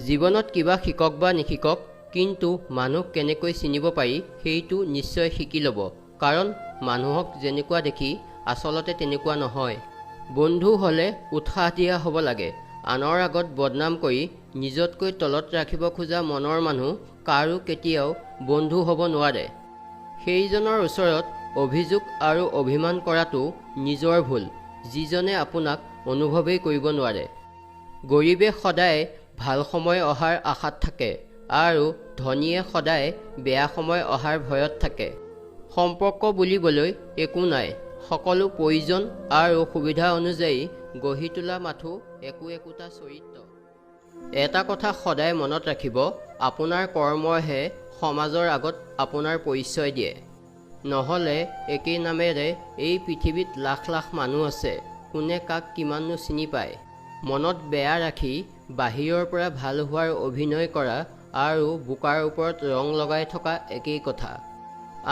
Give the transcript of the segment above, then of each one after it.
জীৱনত কিবা শিকক বা নিশিকক, কিন্তু মানুহ কেনেকৈ চিনিব পাৰি সেইটো নিশ্চয় শিকি ল'ব। কাৰণ মানুহক যেনেকুৱা দেখি আচলতে তেনেকুৱা নহয়। বন্ধু হ'লে উৎসাহ দিয়া হ'ব লাগে। আনৰ আগত বদনাম কৰি নিজতকৈ তলত ৰাখিব খোজা মনৰ মানুহ কাৰো কেতিয়াও বন্ধু হ'ব নোৱাৰে। সেইজনৰ ওচৰত অভিযোগ আৰু অভিমান কৰাটো নিজৰ ভুল, যিজনে আপোনাক অনুভৱেই কৰিব নোৱাৰে। গৰীবে সদায় ভাল সময় অহাৰ আশাত থাকে আৰু ধনীয়ে সদায় বেয়া সময় অহাৰ ভয়ত থাকে। সম্পৰ্ক বুলিবলৈ একো নাই, সকলো প্ৰয়োজন আৰু সুবিধা অনুযায়ী গঢ়ি তোলা মাথো একোটা চৰিত্ৰ। এটা কথা সদায় মনত ৰাখিব, আপোনাৰ কৰ্মইহে সমাজৰ আগত আপোনাৰ পৰিচয় দিয়ে। নহ'লে একেই নামেৰে এই পৃথিৱীত লাখ লাখ মানুহ আছে, কোনে কাক কিমাননো চিনি পায়। মনত বেয়া ৰাখি বাহিৰৰ পৰা ভাল হোৱাৰ অভিনয় কৰা আৰু বোকাৰ ওপৰত ৰং লগাই থকা একেই কথা।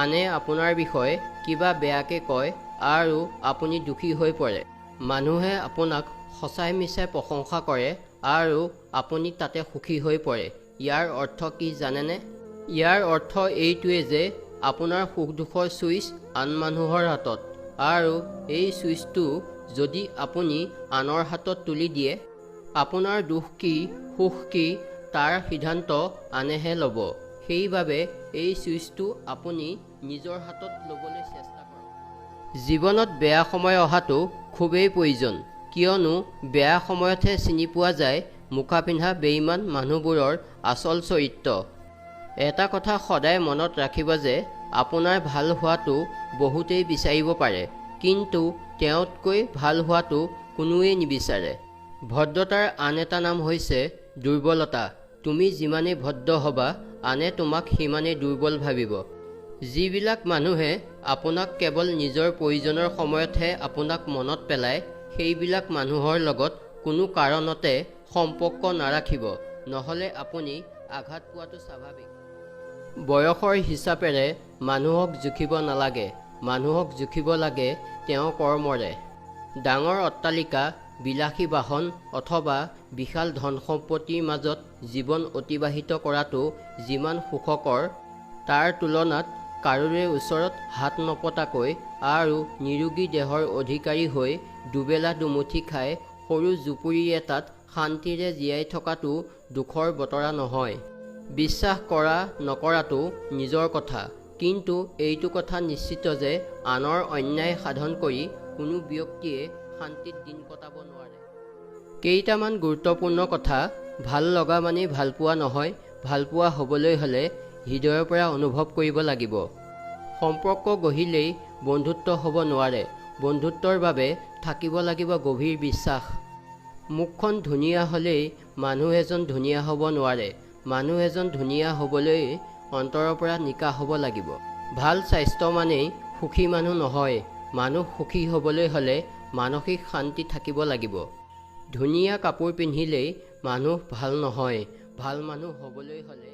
আনে আপোনাৰ বিষয়ে কিবা বেয়াকৈ কয় আৰু আপুনি দুখী হৈ পৰে। মানুহে আপোনাক সঁচাই মিছাই প্ৰশংসা কৰে আৰু আপুনি তাতে সুখী হৈ পৰে। ইয়াৰ অৰ্থ কি জানেনে? ইয়াৰ অৰ্থ এইটোৱে যে আপোনাৰ সুখ দুখৰ ছুইচ আন মানুহৰ হাতত, আৰু এই ছুইচটো যদি আপুনি আনৰ হাতত তুলি দিয়ে, আপোনাৰ দুখ কি সুখ কি তাৰ সিদ্ধান্ত আনেহে ল'ব। সেইবাবে এই ছুইচটো আপুনি নিজৰ হাতত ল'বলৈ চেষ্টা কৰক। জীৱনত বেয়া সময় অহাটো খুবেই প্ৰয়োজন, কিয়নো বেয়া সময়তহে চিনি পোৱা যায় মুখা পিন্ধা বেইমান মানুহবোৰৰ আচল চৰিত্ৰ। এটা কথা সদায় মনত ৰাখিব যে আপোনাৰ ভাল হোৱাটো বহুতেই বিচাৰিব পাৰে, কিন্তু তেওঁতকৈ ভাল হোৱাটো কোনোৱেই নিবিচাৰে। ভদ্ৰতাৰ আন এটা নাম হৈছে দুৰ্বলতা। তুমি যিমানেই ভদ্ৰ হ'বা, আনে তোমাক সিমানেই দুৰ্বল ভাবিব। যিবিলাক মানুহে আপোনাক কেৱল নিজৰ প্ৰয়োজনৰ সময়তহে আপোনাক মনত পেলায়, সেইবিলাক মানুহৰ লগত কোনো কাৰণতে সম্পৰ্ক নাৰাখিব, নহ'লে আপুনি আঘাত পোৱাটো স্বাভাৱিক। বয়সৰ হিচাপেৰে মানুহক জুখিব নালাগে, মানুহক জুখিব লাগে তেওঁৰ কৰ্মৰে। ডাঙৰ অট্টালিকা, বিলাসী বাহন অথবা বিশাল ধন সম্পত্তিৰ মাজত জীৱন অতিবাহিত কৰাটো যিমান সুখকৰ, তাৰ তুলনাত কাৰোৰে ওচৰত হাত নপতাকৈ আৰু নিৰোগী দেহৰ অধিকাৰী হৈ দুবেলা দুমুঠি খাই সৰু জুপুৰি এটাত শান্তিৰে জীয়াই থকাটো দুখৰ বতৰা নহয়। বিশ্বাস কৰা নকৰাটো নিজৰ কথা, কিন্তু এইটো কথা নিশ্চিত যে আনৰ অন্যায় সাধন কৰি কোনো ব্যক্তিয়ে শান্তিত দিন কটাব নোৱাৰে। কেইটামান গুৰুত্বপূৰ্ণ কথা। ভাল লগা মানেই ভালপোৱা নহয়, ভালপোৱা হ'বলৈ হ'লে হৃদয়ৰ পৰা অনুভৱ কৰিব লাগিব। সম্পৰ্ক গঢ়িলেই বন্ধুত্ব হ'ব নোৱাৰে, বন্ধুত্বৰ বাবে থাকিব লাগিব গভীৰ বিশ্বাস। মুখখন ধুনীয়া হ'লেই মানুহ এজন ধুনীয়া হ'ব নোৱাৰে, মানুহ এজন ধুনীয়া হ'বলৈ অন্তৰৰ পৰা নিকা হ'ব লাগিব। ভাল স্বাস্থ্য মানেই সুখী মানুহ নহয়, মানুহ সুখী হ'বলৈ হ'লে মানসিক শান্তি থাকিব লাগিব। ধুনীয়া কাপোৰ পিন্ধিলেই মানুহ ভাল নহয়, ভাল মানুহ হ'বলৈ হ'লে